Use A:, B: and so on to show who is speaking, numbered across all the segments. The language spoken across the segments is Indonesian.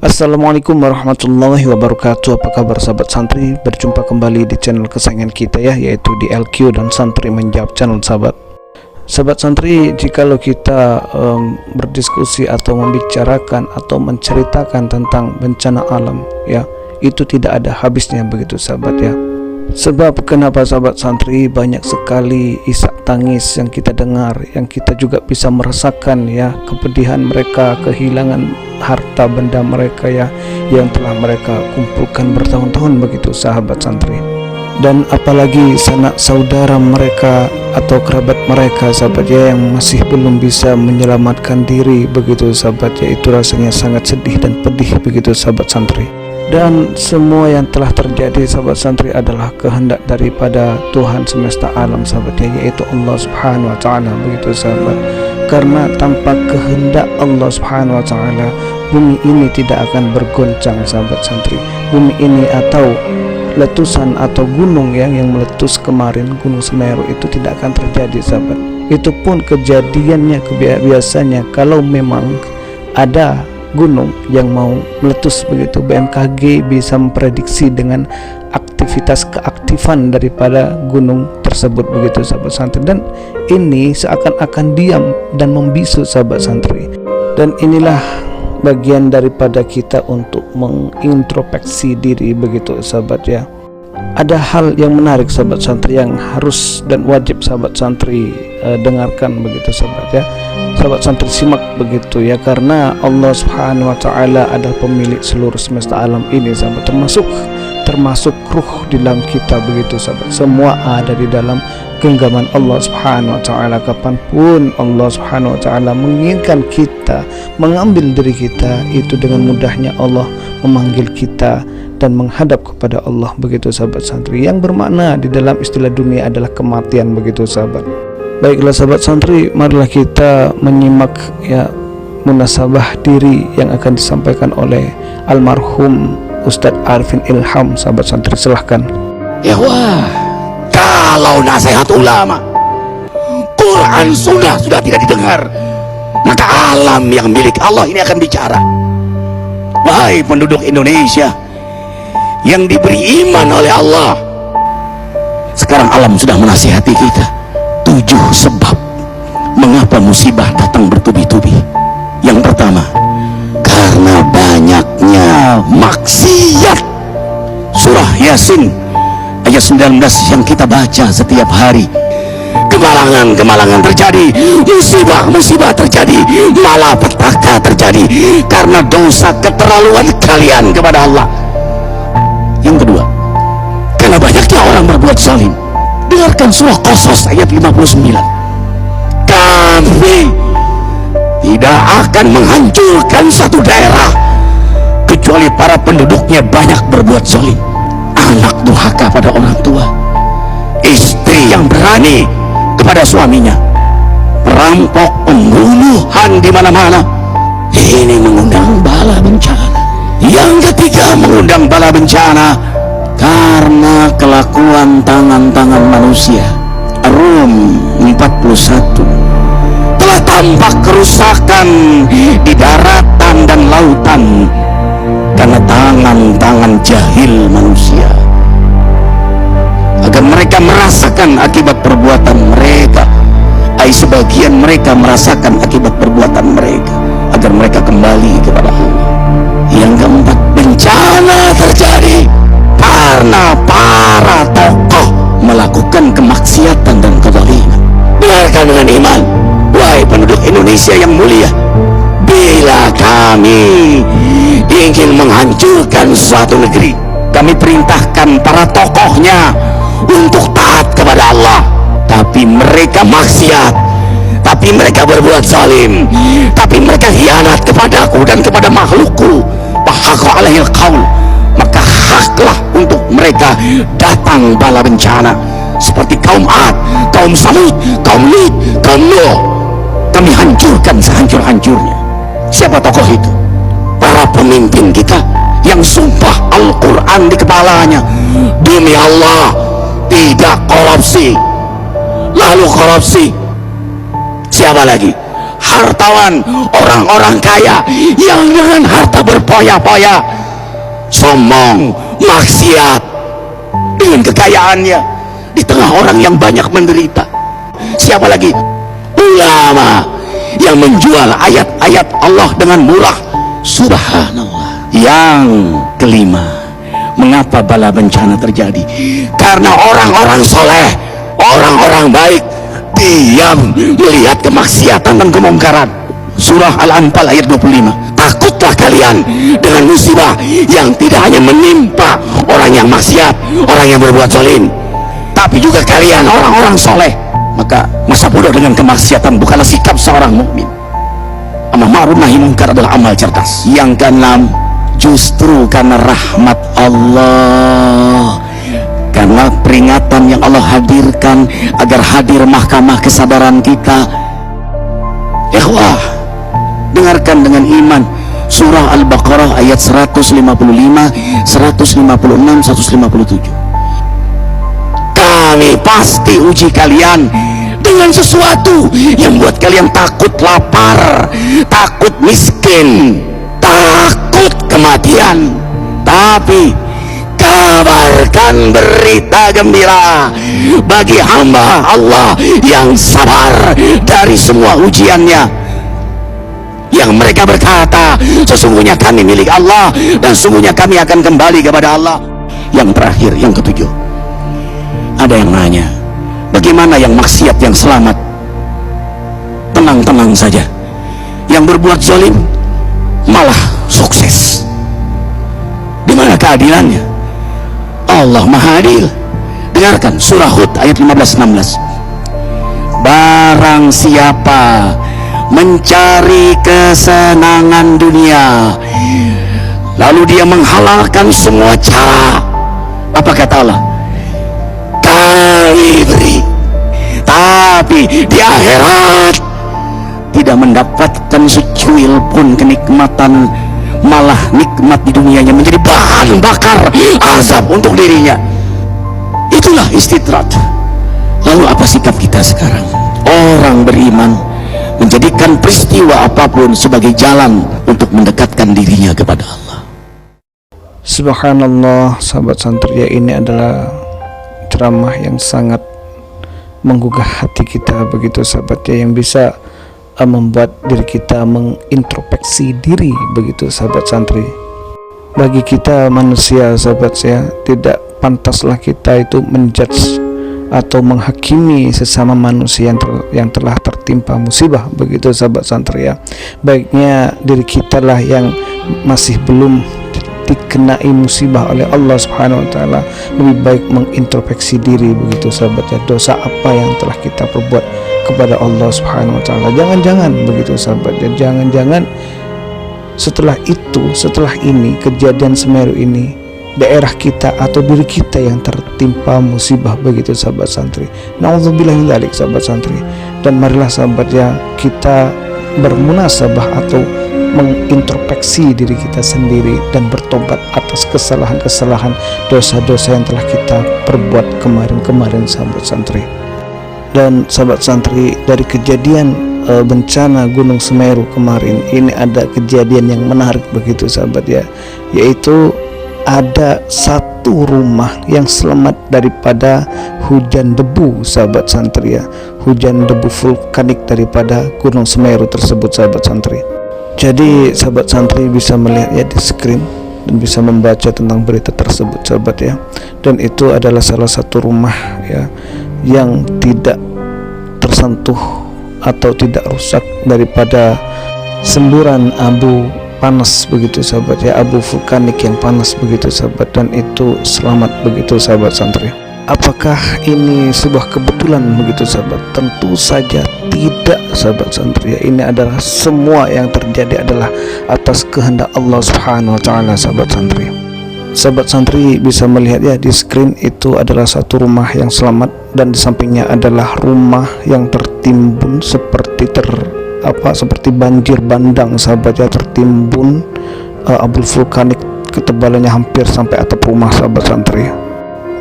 A: Assalamualaikum warahmatullahi wabarakatuh. Apa kabar sahabat santri? Berjumpa kembali di channel kesayangan kita ya, yaitu di LQ dan Santri Menjawab channel sahabat. Sahabat santri, jikalau kita berdiskusi atau membicarakan atau menceritakan tentang bencana alam ya, itu tidak ada habisnya begitu sahabat ya. Sebab kenapa sahabat santri, banyak sekali isak tangis yang kita dengar, yang kita juga bisa merasakan ya, kepedihan mereka, kehilangan harta benda mereka ya, yang telah mereka kumpulkan bertahun-tahun begitu sahabat santri. Dan apalagi sanak saudara mereka atau kerabat mereka sahabat ya, yang masih belum bisa menyelamatkan diri begitu sahabat ya, itu rasanya sangat sedih dan pedih begitu sahabat santri. Dan semua yang telah terjadi sahabat santri adalah kehendak daripada Tuhan semesta alam sahabat ya, yaitu Allah subhanahu wa ta'ala begitu sahabat. Karena tanpa kehendak Allah subhanahu wa ta'ala, bumi ini tidak akan bergoncang sahabat santri. Bumi ini atau letusan atau gunung yang meletus kemarin, Gunung Semeru, itu tidak akan terjadi sahabat. Itu pun kejadiannya biasanya kalau memang ada gunung yang mau meletus begitu, BMKG bisa memprediksi dengan keaktifan daripada gunung tersebut begitu sahabat santri. Dan ini seakan-akan diam dan membisu sahabat santri. Dan inilah bagian daripada kita untuk mengintrospeksi diri begitu sahabat ya. Ada hal yang menarik sahabat santri yang harus dan wajib sahabat santri dengarkan begitu sahabat ya. Sahabat santri simak begitu ya, karena Allah subhanahu wa ta'ala adalah pemilik seluruh semesta alam ini sahabat, termasuk ruh di dalam kita begitu sahabat. Semua ada di dalam genggaman Allah subhanahu wa ta'ala. Kapanpun Allah subhanahu wa ta'ala menginginkan kita mengambil diri kita, itu dengan mudahnya Allah memanggil kita dan menghadap kepada Allah begitu sahabat santri, yang bermakna di dalam istilah dunia adalah kematian begitu sahabat. Baiklah sahabat santri, marilah kita menyimak ya munasabah diri yang akan disampaikan oleh almarhum Ustadz Arifin Ilham sahabat santri, silahkan.
B: Ya wah, kalau nasihat ulama, Quran sudah tidak didengar, maka alam yang milik Allah ini akan bicara. Wahai penduduk Indonesia yang diberi iman oleh Allah, sekarang alam sudah menasihati kita 7 sebab mengapa musibah datang bertubi-tubi. Yang pertama, karena banyaknya maksiat. Surah Yasin ayat 19 yang kita baca setiap hari. Kemalangan terjadi, musibah terjadi, malapetaka terjadi karena dosa keterlaluan kalian kepada Allah. Yang kedua, karena banyaknya orang berbuat zalim. Dengarkan surah Qasas ayat 59. Kami tidak akan menghancurkan satu daerah kecuali para penduduknya banyak berbuat zalim. Anak durhaka pada orang tua, istri yang berani kepada suaminya, perampok, pembunuhan di mana-mana. Ini mengundang bala bencana. Yang ketiga, mengundang bala bencana karena kelakuan tangan-tangan manusia. Rum 41 telah tampak kerusakan di daratan dan lautan karena tangan-tangan jahil manusia, agar mereka merasakan akibat perbuatan mereka. Sebagian mereka merasakan akibat perbuatan mereka, agar mereka kembali kepada Allah. Yang keempat, bencana terjadi karena para tokoh melakukan kemaksiatan dan kezaliman. Dengarkan dengan iman, wahai penduduk Indonesia yang mulia, bila kami ingin menghancurkan suatu negeri, kami perintahkan para tokohnya untuk taat kepada Allah, tapi mereka maksiat, tapi mereka berbuat zalim, tapi mereka khianat kepadaku dan kepada makhlukku. Fahaqa alaihil qaul, maka haklah untuk mereka datang bala bencana seperti kaum Ad, kaum Samud, kaum Lut, kaum Nuh. Kami hancurkan sehancur-hancurnya. Siapa tokoh itu? Para pemimpin kita yang sumpah Al-Quran di kepalanya, demi Allah tidak korupsi. Lalu korupsi. Siapa lagi? hartawan, orang-orang kaya yang dengan harta berpoya-poya, sombong, maksiat dengan kekayaannya di tengah orang yang banyak menderita. Siapa lagi? Ulama yang menjual ayat-ayat Allah dengan murah. Subhanallah. Yang kelima, mengapa bala bencana terjadi? Karena orang-orang soleh, orang-orang baik diam melihat kemaksiatan dan kemungkaran. Surah Al-Anfal ayat 25. Takutlah kalian dengan musibah yang tidak hanya menimpa orang yang maksiat, orang yang berbuat zalim, tapi juga kalian orang-orang soleh. Maka masa bodoh dengan kemaksiatan bukanlah sikap seorang mukmin. Amar ma'ruf nahi munkar adalah amal cerdas. Yang keenam, justru karena rahmat Allah, karena peringatan yang Allah hadirkan agar hadir mahkamah kesadaran kita. Ikhwah, dengarkan dengan iman surah Al-Baqarah ayat 155, 156, 157. Kami pasti uji kalian dengan sesuatu yang buat kalian takut lapar, takut miskin, takut kematian. Tapi kabarkan berita gembira bagi hamba Allah yang sabar dari semua ujiannya, yang mereka berkata, sesungguhnya kami milik Allah dan sesungguhnya kami akan kembali kepada Allah. Yang terakhir, yang ketujuh, ada yang nanya, bagaimana yang maksiat yang selamat? Tenang-tenang saja, yang berbuat zalim malah sukses. Di mana keadilannya? Allah Maha Adil. Dengarkan surah Hud ayat 15-16. Barang siapa mencari kesenangan dunia lalu dia menghalalkan semua cara, apa kata Allah? Kami beri, tapi di akhirat tidak mendapatkan secuil pun kenikmatan, malah nikmat di dunianya menjadi bahan bakar azab untuk dirinya. Itulah istidrat. Lalu apa sikap kita sekarang? Orang beriman menjadikan peristiwa apapun sebagai jalan untuk mendekatkan dirinya kepada Allah.
A: Subhanallah, sahabat santri, ya, ini adalah ceramah yang sangat menggugah hati kita begitu sahabat, ya, yang bisa membuat diri kita mengintrospeksi diri begitu sahabat santri. Bagi kita manusia sahabat, ya, tidak pantaslah kita itu menjudge atau menghakimi sesama manusia yang telah tertimpa musibah begitu sahabat santri, ya. Baiknya diri kita lah yang masih belum dikenai musibah oleh Allah Subhanahu wa taala, lebih baik mengintrospeksi diri begitu sahabat, ya, dosa apa yang telah kita perbuat kepada Allah Subhanahu wa taala. Jangan-jangan begitu sahabat, ya, jangan-jangan setelah ini kejadian Semeru ini, daerah kita atau diri kita yang tertimpa musibah begitu sahabat santri. Nauzubillah min dzalik sahabat santri. Dan marilah sahabat, ya, kita bermunasabah atau mengintrospeksi diri kita sendiri dan bertobat atas kesalahan-kesalahan, dosa-dosa yang telah kita perbuat kemarin-kemarin sahabat santri. Dan sahabat santri, dari kejadian bencana Gunung Semeru kemarin ini ada kejadian yang menarik begitu sahabat, ya, yaitu ada satu rumah yang selamat daripada hujan debu sahabat santri, ya, hujan debu vulkanik daripada Gunung Semeru tersebut sahabat santri. Jadi sahabat santri bisa melihat, ya, di screen dan bisa membaca tentang berita tersebut sahabat, ya. Dan itu adalah salah satu rumah, ya, yang tidak tersentuh atau tidak rusak daripada semburan abu panas begitu sahabat, ya, abu vulkanik yang panas begitu sahabat, dan itu selamat begitu sahabat santri. Apakah ini sebuah kebetulan begitu sahabat? Tentu saja tidak sahabat santri, ya. Ini adalah semua yang terjadi adalah atas kehendak Allah Subhanahu wa taala sahabat santri. Sahabat santri bisa melihat, ya, di screen itu adalah satu rumah yang selamat, dan di sampingnya adalah rumah yang tertimbun seperti seperti banjir bandang sahabat, ya, tertimbun abu vulkanik, ketebalannya hampir sampai atap rumah sahabat santri.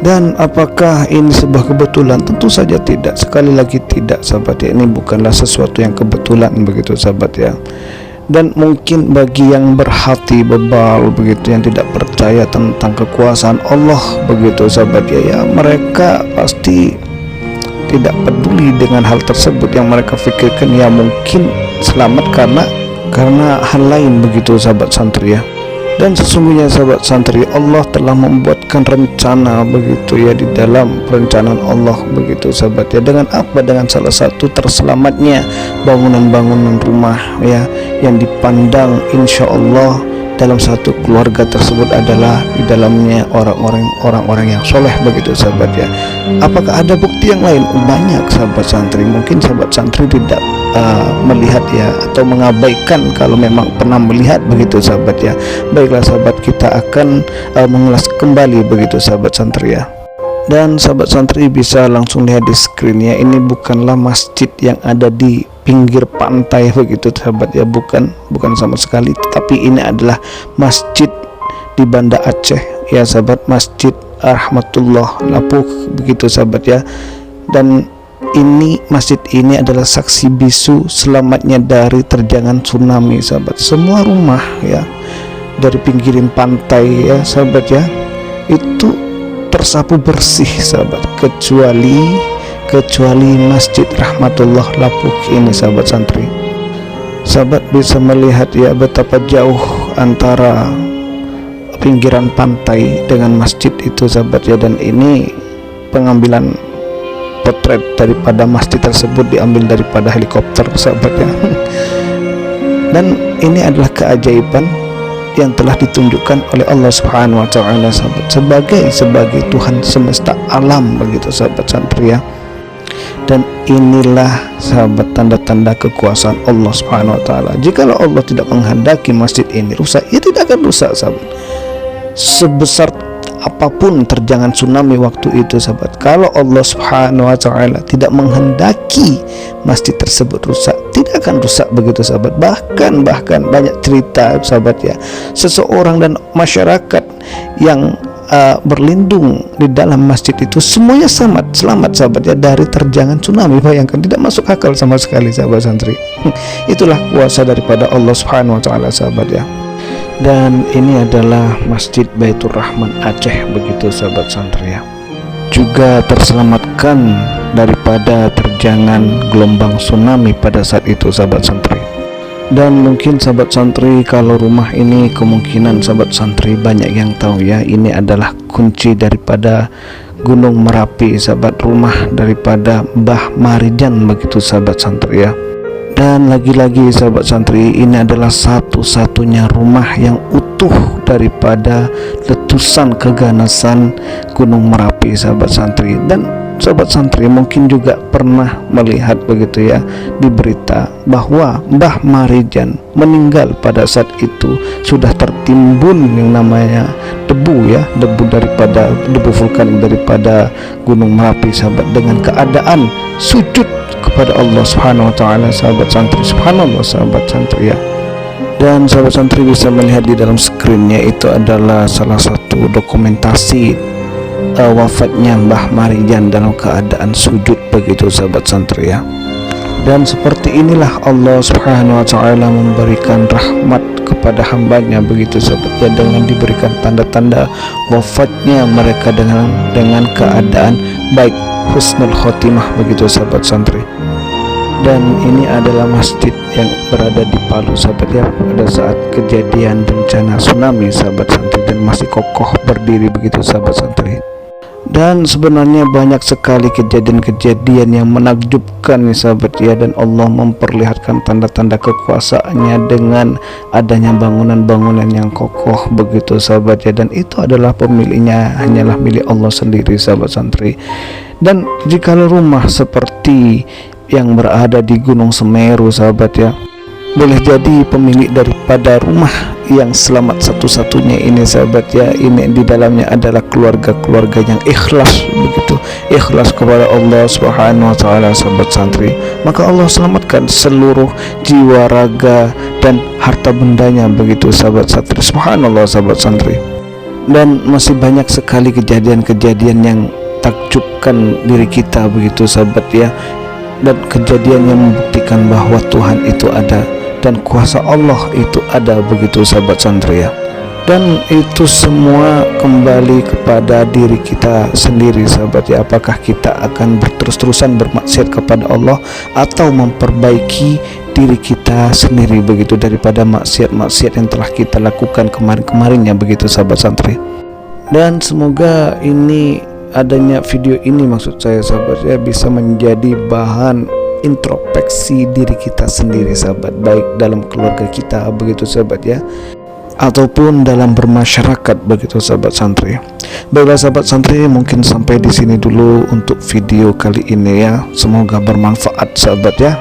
A: Dan apakah ini sebuah kebetulan? Tentu saja tidak, sekali lagi tidak sahabat ya. Ini bukanlah sesuatu yang kebetulan begitu sahabat ya. Dan mungkin bagi yang berhati bebal begitu, yang tidak percaya tentang kekuasaan Allah begitu sahabat ya, mereka pasti tidak peduli dengan hal tersebut. Yang mereka pikirkan ya mungkin selamat karena hal lain begitu sahabat santri ya. Dan sesungguhnya sahabat santri, Allah telah membuatkan rencana begitu ya, di dalam perencanaan Allah begitu sahabat ya. Dengan apa? Dengan salah satu terselamatnya bangunan-bangunan rumah ya, yang dipandang insya Allah dalam satu keluarga tersebut adalah di dalamnya orang-orang yang soleh begitu sahabat ya. Apakah ada bukti yang lain? Banyak sahabat santri. Mungkin sahabat santri tidak melihat ya, atau mengabaikan kalau memang pernah melihat begitu sahabat ya. Baiklah sahabat, kita akan mengulas kembali begitu sahabat santri ya. Dan sahabat santri bisa langsung lihat di screen ya, ini bukanlah masjid yang ada di pinggir pantai begitu sahabat ya, bukan sama sekali, tetapi ini adalah masjid di Banda Aceh ya sahabat, Masjid Rahmatullah Lapuk begitu sahabat ya. Dan ini masjid ini adalah saksi bisu selamatnya dari terjangan tsunami sahabat. Semua rumah ya dari pinggiran pantai ya sahabat ya, itu tersapu bersih sahabat, kecuali Masjid Rahmatullah Lapuk ini sahabat santri. Sahabat bisa melihat ya betapa jauh antara pinggiran pantai dengan masjid itu sahabat ya. Dan ini pengambilan potret daripada masjid tersebut diambil daripada helikopter sahabat ya. Dan ini adalah keajaiban yang telah ditunjukkan oleh Allah Subhanahu wa taala sahabat, sebagai Tuhan semesta alam begitu sahabat santri ya. Dan inilah sahabat tanda-tanda kekuasaan Allah Subhanahu wa taala. Jikalau Allah tidak menghendaki masjid ini rusak, ia tidak akan rusak sahabat. Sebesar apapun terjangan tsunami waktu itu sahabat, kalau Allah Subhanahu wa taala tidak menghendaki masjid tersebut rusak, tidak akan rusak begitu sahabat. Bahkan banyak cerita sahabat ya, seseorang dan masyarakat yang berlindung di dalam masjid itu semuanya selamat sahabat ya dari terjangan tsunami. Bayangkan, tidak masuk akal sama sekali sahabat santri. Itulah kuasa daripada Allah Subhanahu wa taala sahabat ya. Dan ini adalah Masjid Baitur Rahman Aceh begitu sahabat santri ya, juga terselamatkan daripada terjangan gelombang tsunami pada saat itu sahabat santri. Dan mungkin sahabat santri, kalau rumah ini kemungkinan sahabat santri banyak yang tahu ya, ini adalah kunci daripada Gunung Merapi sahabat, rumah daripada Mbah Marijan begitu sahabat santri ya. Dan lagi-lagi sahabat santri, ini adalah satu-satunya rumah yang utuh daripada letusan keganasan Gunung Merapi sahabat santri. Dan sahabat santri mungkin juga pernah melihat begitu ya di berita bahwa Mbah Marijan meninggal pada saat itu sudah tertimbun yang namanya debu vulkanik daripada Gunung Merapi sahabat, dengan keadaan sujud kepada Allah Subhanahu wa taala sahabat santri. Subhanallah sahabat santri ya. Dan sahabat santri bisa melihat di dalam screennya, itu adalah salah satu dokumentasi wafatnya Mbah Marijan dalam keadaan sujud begitu sahabat santri ya. Dan seperti inilah Allah Subhanahu wa taala memberikan rahmat kepada hambanya begitu sahabat ya, dengan diberikan tanda-tanda wafatnya mereka dengan keadaan baik, husnul khotimah begitu sahabat santri. Dan ini adalah masjid yang berada di Palu sahabat ya, pada saat kejadian bencana tsunami sahabat santri, dan masih kokoh berdiri begitu sahabat santri. Dan sebenarnya banyak sekali kejadian-kejadian yang menakjubkan nih sahabat ya, dan Allah memperlihatkan tanda-tanda kekuasaannya dengan adanya bangunan-bangunan yang kokoh begitu sahabat ya. Dan itu adalah pemiliknya hanyalah milik Allah sendiri sahabat santri. Dan jikalau rumah seperti yang berada di Gunung Semeru sahabat ya, boleh jadi pemilik daripada rumah yang selamat satu-satunya ini sahabat ya, ini di dalamnya adalah keluarga-keluarga yang ikhlas begitu, ikhlas kepada Allah Subhanahu wa taala sahabat santri, maka Allah selamatkan seluruh jiwa, raga dan harta bendanya begitu sahabat santri. Subhanallah sahabat santri. Dan masih banyak sekali kejadian-kejadian yang takjubkan diri kita begitu sahabat ya, dan kejadian yang membuktikan bahwa Tuhan itu ada dan kuasa Allah itu ada begitu sahabat santri ya. Dan itu semua kembali kepada diri kita sendiri sahabat ya, apakah kita akan berterus-terusan bermaksiat kepada Allah atau memperbaiki diri kita sendiri begitu daripada maksiat-maksiat yang telah kita lakukan kemarin-kemarinnya begitu sahabat santri. Dan semoga ini, adanya video ini maksud saya sahabat ya, bisa menjadi bahan introspeksi diri kita sendiri sahabat, baik dalam keluarga kita begitu sahabat ya, ataupun dalam bermasyarakat begitu sahabat santri. Baiklah sahabat santri, mungkin sampai di sini dulu untuk video kali ini ya. Semoga bermanfaat sahabat ya.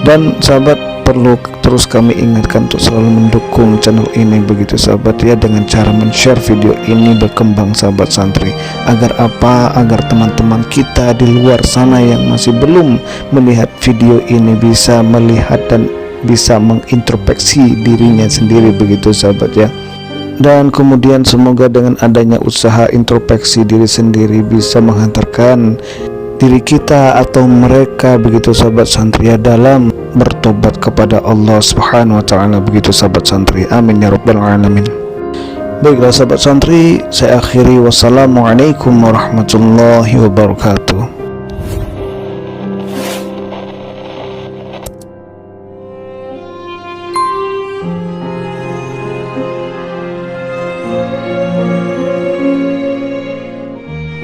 A: Dan sahabat perlu terus kami ingatkan untuk selalu mendukung channel ini begitu sahabat ya, dengan cara men-share video ini berkembang sahabat santri. Agar apa? Agar teman-teman kita di luar sana yang masih belum melihat video ini bisa melihat dan bisa mengintrospeksi dirinya sendiri begitu sahabat ya. Dan kemudian semoga dengan adanya usaha introspeksi diri sendiri bisa menghantarkan diri kita atau mereka begitu sahabat santri ya dalam bertobat kepada Allah Subhanahu wa taala begitu sahabat santri. Amin ya rabbal alamin. Baiklah sahabat santri, saya akhiri, wassalamualaikum warahmatullahi wabarakatuh.